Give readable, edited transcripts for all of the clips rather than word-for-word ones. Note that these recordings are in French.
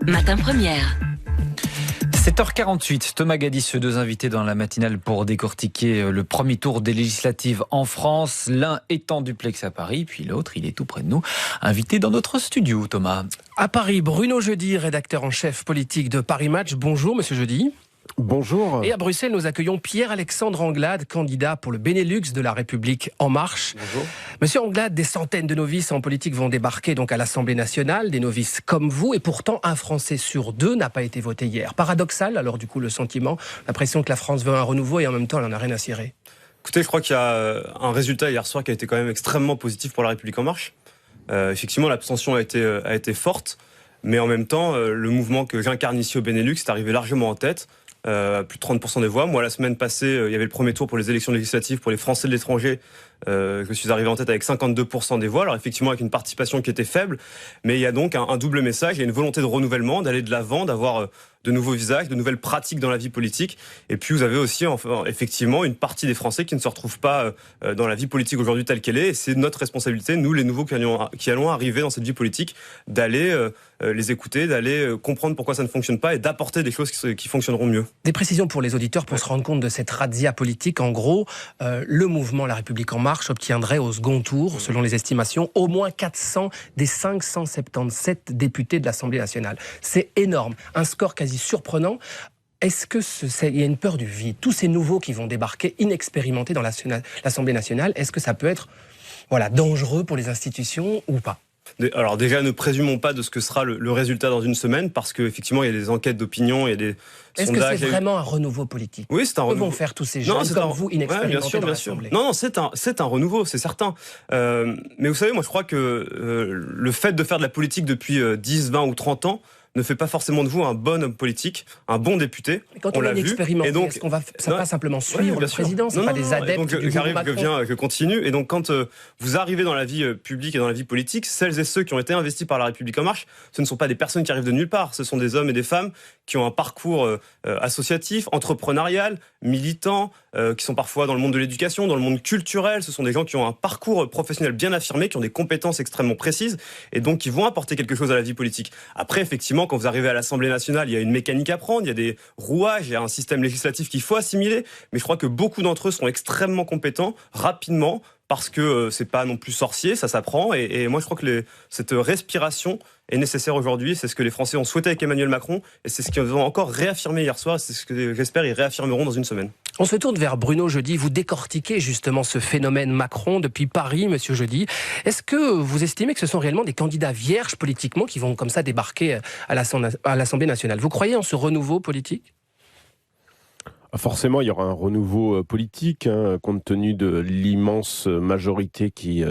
Matin Première. 7h48, Thomas Gadis, deux invités dans la matinale pour décortiquer le premier tour des législatives en France. L'un est en duplex à Paris, puis l'autre, il est tout près de nous, invité dans notre studio, Thomas. À Paris, Bruno Jeudi, rédacteur en chef politique de Paris Match. Bonjour, monsieur Jeudi. Bonjour. Et à Bruxelles, nous accueillons Pierre-Alexandre Anglade, candidat pour le Benelux de La République En Marche. Bonjour. Monsieur Anglade, des centaines de novices en politique vont débarquer donc à l'Assemblée nationale, des novices comme vous, et pourtant un Français sur deux n'a pas été voté hier. Paradoxal, alors du coup, le sentiment, l'impression que la France veut un renouveau et en même temps, elle n'en a rien à cirer. Écoutez, je crois qu'il y a un résultat hier soir qui a été quand même extrêmement positif pour La République En Marche. Effectivement, l'abstention a été forte, mais en même temps, le mouvement que j'incarne ici au Benelux est arrivé largement en tête. Plus de 30% des voix. Moi, la semaine passée, il y avait le premier tour pour les élections législatives pour les Français de l'étranger. Je suis arrivé en tête avec 52% des voix. Alors effectivement, avec une participation qui était faible. Mais il y a donc un double message. Il y a une volonté de renouvellement, d'aller de l'avant, d'avoir de nouveaux visages, de nouvelles pratiques dans la vie politique. Et puis vous avez aussi effectivement une partie des Français qui ne se retrouvent pas dans la vie politique aujourd'hui telle qu'elle est. Et c'est notre responsabilité, nous les nouveaux qui allons arriver dans cette vie politique, d'aller les écouter, d'aller comprendre pourquoi ça ne fonctionne pas et d'apporter des choses qui fonctionneront mieux. Des précisions pour les auditeurs pour se rendre compte de cette razzia politique. En gros, le mouvement La République En Marche obtiendrait au second tour, selon les estimations, au moins 400 des 577 députés de l'Assemblée nationale. C'est énorme, un score quasi surprenant. Est-ce que il y a une peur du vide? Tous ces nouveaux qui vont débarquer inexpérimentés dans l'Assemblée nationale, est-ce que ça peut être dangereux pour les institutions ou pas? Alors déjà, ne présumons pas de ce que sera le résultat dans une semaine, parce qu'effectivement, il y a des enquêtes d'opinion, il y a des Est-ce sondages. que c'est vraiment un renouveau politique? Oui, c'est un renouveau. Que vont faire tous ces gens comme vous, inexpérimentés dans l'Assemblée? Non, c'est un renouveau, c'est certain. Mais vous savez, moi je crois que le fait de faire de la politique depuis 10, 20 ou 30 ans ne fait pas forcément de vous un bon homme politique, un bon député. Mais quand on est expérimenté, est-ce qu'on va pas simplement suivre le président? C'est pas des adeptes du mouvement Macron. Je continue. Et donc quand vous arrivez dans la vie publique et dans la vie politique, celles et ceux qui ont été investis par La République En Marche, ce ne sont pas des personnes qui arrivent de nulle part. Ce sont des hommes et des femmes qui ont un parcours associatif, entrepreneurial, militant, qui sont parfois dans le monde de l'éducation, dans le monde culturel. Ce sont des gens qui ont un parcours professionnel bien affirmé, qui ont des compétences extrêmement précises et donc qui vont apporter quelque chose à la vie politique. Après, effectivement, quand vous arrivez à l'Assemblée nationale, il y a une mécanique à prendre, il y a des rouages, il y a un système législatif qu'il faut assimiler, mais je crois que beaucoup d'entre eux seront extrêmement compétents, rapidement, parce que c'est pas non plus sorcier, ça s'apprend, et moi je crois que cette respiration est nécessaire aujourd'hui, c'est ce que les Français ont souhaité avec Emmanuel Macron, et c'est ce qu'ils ont encore réaffirmé hier soir, c'est ce que j'espère ils réaffirmeront dans une semaine. On se tourne vers Bruno Jeudi. Vous décortiquez justement ce phénomène Macron depuis Paris, monsieur Jeudi. Est-ce que vous estimez que ce sont réellement des candidats vierges politiquement qui vont comme ça débarquer à l'Assemblée nationale? Vous croyez en ce renouveau politique? Forcément, il y aura un renouveau politique, compte tenu de l'immense majorité qui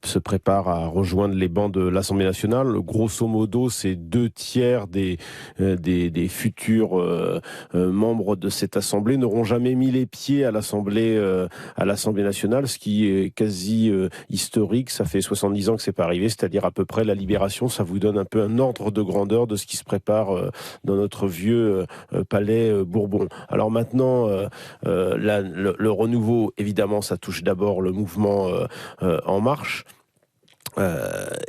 se prépare à rejoindre les bancs de l'Assemblée nationale. Grosso modo, c'est 2/3 des futurs membres de cette Assemblée n'auront jamais mis les pieds à l'Assemblée nationale, ce qui est quasi historique. Ça fait 70 ans que c'est pas arrivé, c'est-à-dire à peu près la Libération. Ça vous donne un peu un ordre de grandeur de ce qui se prépare dans notre vieux palais Bourbon. Alors maintenant, le renouveau, évidemment, ça touche d'abord le mouvement En Marche.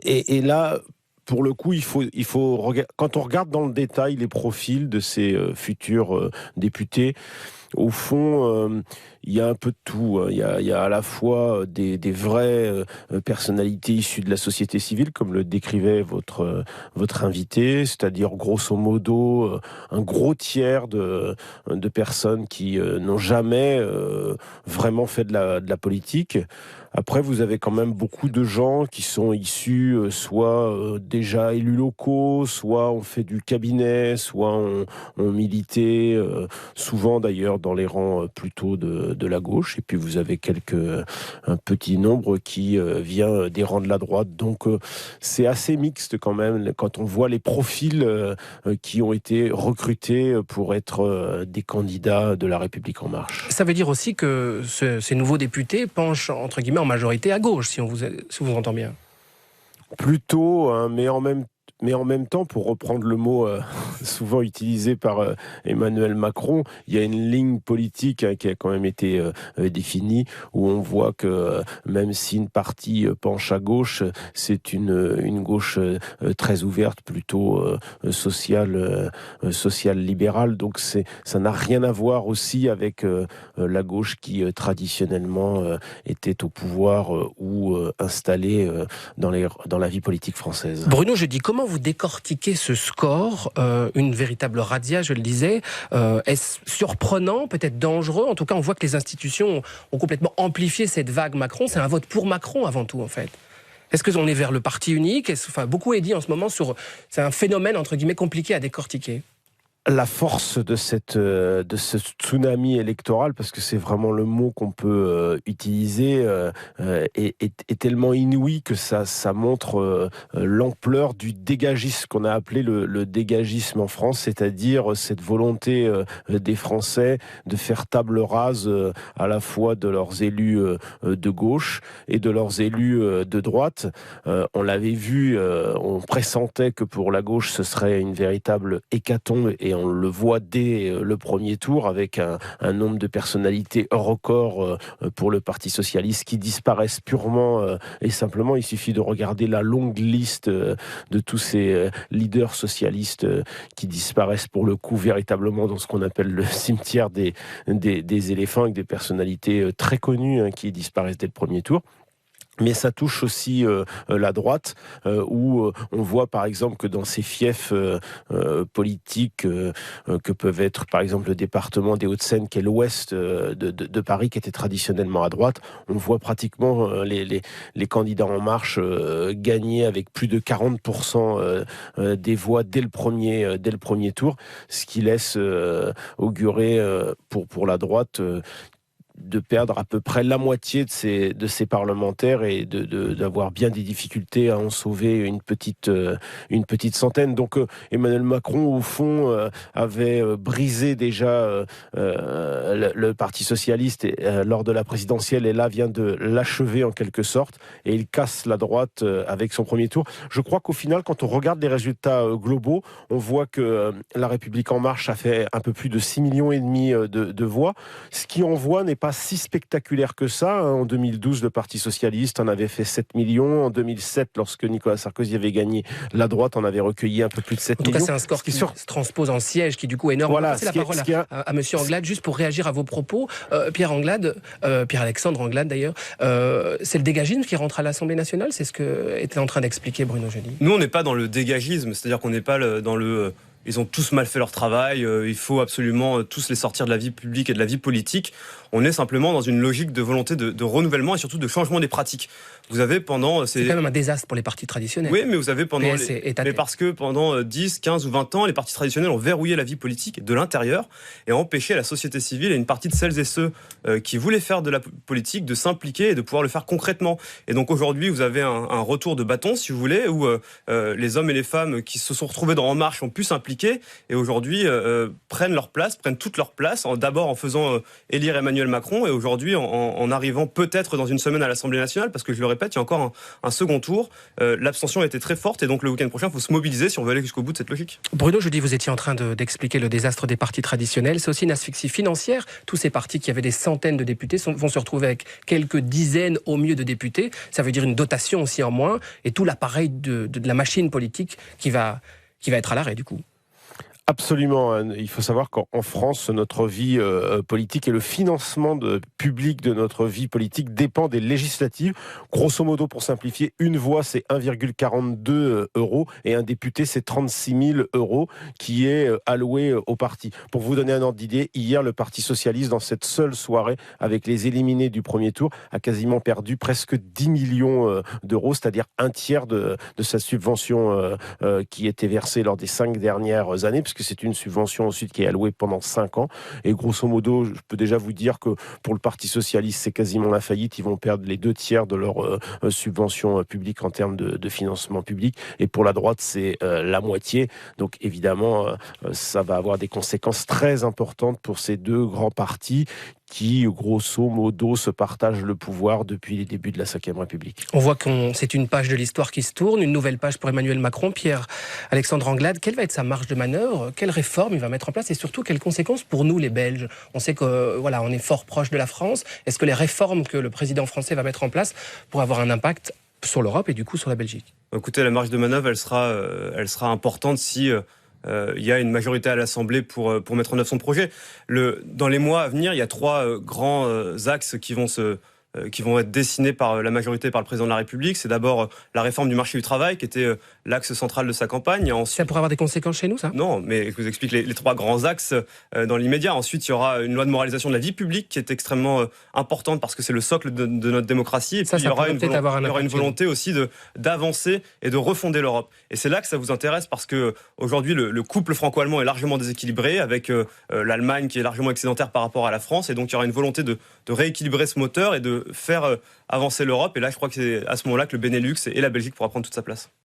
Et là, pour le coup, il faut quand on regarde dans le détail les profils de ces futurs députés, au fond, il y a un peu de tout. Il y a à la fois des vraies personnalités issues de la société civile, comme le décrivait votre invité, c'est-à-dire grosso modo un gros tiers de personnes qui n'ont jamais vraiment fait de la politique. Après, vous avez quand même beaucoup de gens qui sont issus soit déjà élus locaux, soit ont fait du cabinet, soit ont milité, souvent d'ailleurs dans les rangs plutôt de la gauche. Et puis vous avez un petit nombre qui vient des rangs de la droite. Donc c'est assez mixte quand même quand on voit les profils qui ont été recrutés pour être des candidats de La République En Marche. Ça veut dire aussi que ces nouveaux députés penchent entre guillemets en majorité à gauche, si on vous entend bien. Plutôt, mais en même mais en même temps, pour reprendre le mot souvent utilisé par Emmanuel Macron, il y a une ligne politique qui a quand même été définie, où on voit que même si une partie penche à gauche, c'est une gauche très ouverte, plutôt sociale libérale. Donc ça n'a rien à voir aussi avec la gauche qui traditionnellement était au pouvoir ou installée dans la vie politique française. Bruno, je dis, comment vous décortiquez ce score, une véritable razzia, je le disais, est-ce surprenant, peut-être dangereux? En tout cas, on voit que les institutions ont complètement amplifié cette vague Macron. C'est un vote pour Macron avant tout, en fait. Est-ce qu'on est vers le parti unique? Beaucoup est dit en ce moment sur... C'est un phénomène, entre guillemets, compliqué à décortiquer. La force de ce tsunami électoral, parce que c'est vraiment le mot qu'on peut utiliser, est tellement inouïe que ça montre l'ampleur du dégagisme qu'on a appelé le dégagisme en France, c'est-à-dire cette volonté des Français de faire table rase à la fois de leurs élus de gauche et de leurs élus de droite. On l'avait vu, on pressentait que pour la gauche ce serait une véritable hécatombe, et on le voit dès le premier tour avec un nombre de personnalités record pour le Parti socialiste qui disparaissent purement et simplement. Il suffit de regarder la longue liste de tous ces leaders socialistes qui disparaissent pour le coup véritablement dans ce qu'on appelle le cimetière des éléphants, avec des personnalités très connues qui disparaissent dès le premier tour. Mais ça touche aussi la droite, où on voit par exemple que dans ces fiefs politiques que peuvent être par exemple le département des Hauts-de-Seine, qui est l'ouest de Paris, qui était traditionnellement à droite, on voit pratiquement les candidats En Marche gagner avec plus de 40% des voix dès le premier tour, ce qui laisse augurer pour la droite de perdre à peu près la moitié de ses parlementaires et d'avoir bien des difficultés à en sauver une petite centaine. Donc Emmanuel Macron, au fond, avait brisé déjà le Parti socialiste lors de la présidentielle, et là vient de l'achever en quelque sorte, et il casse la droite avec son premier tour. Je crois qu'au final, quand on regarde les résultats globaux, on voit que La République En Marche a fait un peu plus de 6,5 millions de voix. Ce qui en voit n'est pas si spectaculaire que ça. En 2012, le Parti socialiste en avait fait 7 millions. En 2007, lorsque Nicolas Sarkozy avait gagné, la droite en avait recueilli un peu plus de 7 millions. En tout cas, c'est un score qui se transpose en siège, qui du coup est énorme. Voilà, c'est la parole à Monsieur Anglade, juste pour réagir à vos propos. Pierre-Alexandre Anglade d'ailleurs, c'est le dégagisme qui rentre à l'Assemblée nationale? C'est ce que était en train d'expliquer Bruno Jeudi. Nous, on n'est pas dans le dégagisme, c'est-à-dire qu'on n'est pas dans le... Ils ont tous mal fait leur travail, il faut absolument tous les sortir de la vie publique et de la vie politique. On est simplement dans une logique de volonté de renouvellement et surtout de changement des pratiques. Vous avez pendant... C'est quand même un désastre pour les partis traditionnels. Oui, mais vous avez pendant... Mais parce que pendant 10, 15 ou 20 ans, les partis traditionnels ont verrouillé la vie politique de l'intérieur et empêché la société civile et une partie de celles et ceux qui voulaient faire de la politique de s'impliquer et de pouvoir le faire concrètement. Et donc aujourd'hui, vous avez un retour de bâton, si vous voulez, où les hommes et les femmes qui se sont retrouvés dans En Marche ont pu s'impliquer et aujourd'hui prennent toute leur place, d'abord en faisant élire Emmanuel Macron et aujourd'hui en arrivant peut-être dans une semaine à l'Assemblée nationale, parce que je le répète, il y a encore un second tour. L'abstention a été très forte et donc le week-end prochain, il faut se mobiliser si on veut aller jusqu'au bout de cette logique. Bruno, je dis, vous étiez en train d'expliquer le désastre des partis traditionnels. C'est aussi une asphyxie financière. Tous ces partis qui avaient des centaines de députés vont se retrouver avec quelques dizaines au mieux de députés. Ça veut dire une dotation aussi en moins et tout l'appareil de la machine politique qui va être à l'arrêt du coup. Absolument. Il faut savoir qu'en France, notre vie politique et le financement public de notre vie politique dépend des législatives. Grosso modo, pour simplifier, une voix, c'est 1,42 € et un député, c'est 36 000 € qui est alloué au parti. Pour vous donner un ordre d'idée, hier, le Parti socialiste, dans cette seule soirée, avec les éliminés du premier tour, a quasiment perdu presque 10 millions d'euros, c'est-à-dire un tiers de sa subvention qui était versée lors des 5 dernières années, puisque c'est une subvention ensuite qui est allouée pendant 5 ans. Et grosso modo, je peux déjà vous dire que pour le Parti socialiste, c'est quasiment la faillite. Ils vont perdre les 2 tiers de leur subvention publique en termes de financement public. Et pour la droite, c'est la moitié. Donc évidemment, ça va avoir des conséquences très importantes pour ces deux grands partis qui, grosso modo, se partagent le pouvoir depuis les débuts de la Ve République. On voit que c'est une page de l'histoire qui se tourne, une nouvelle page pour Emmanuel Macron. Pierre-Alexandre Anglade, quelle va être sa marge de manœuvre? Quelles réformes il va mettre en place et surtout quelles conséquences pour nous les Belges? On sait que on est fort proche de la France. Est-ce que les réformes que le président français va mettre en place pourraient avoir un impact sur l'Europe et du coup sur la Belgique? Écoutez, la marge de manœuvre, elle sera importante si il y a une majorité à l'Assemblée pour mettre en œuvre son projet. Dans les mois à venir, il y a 3 grands axes qui vont être dessinés par la majorité, par le président de la République. C'est d'abord la réforme du marché du travail, qui était l'axe central de sa campagne. Ensuite, ça pourrait avoir des conséquences chez nous, ça? Non, mais je vous explique les 3 grands axes dans l'immédiat. Ensuite, il y aura une loi de moralisation de la vie publique qui est extrêmement importante parce que c'est le socle de notre démocratie. Et puis, il y aura une volonté aussi d'avancer et de refonder l'Europe. Et c'est là que ça vous intéresse parce que aujourd'hui, le couple franco-allemand est largement déséquilibré avec l'Allemagne qui est largement excédentaire par rapport à la France. Et donc, il y aura une volonté de rééquilibrer ce moteur et de faire avancer l'Europe. Et là, je crois que c'est à ce moment-là que le Benelux et la Belgique pourra prendre toute sa place.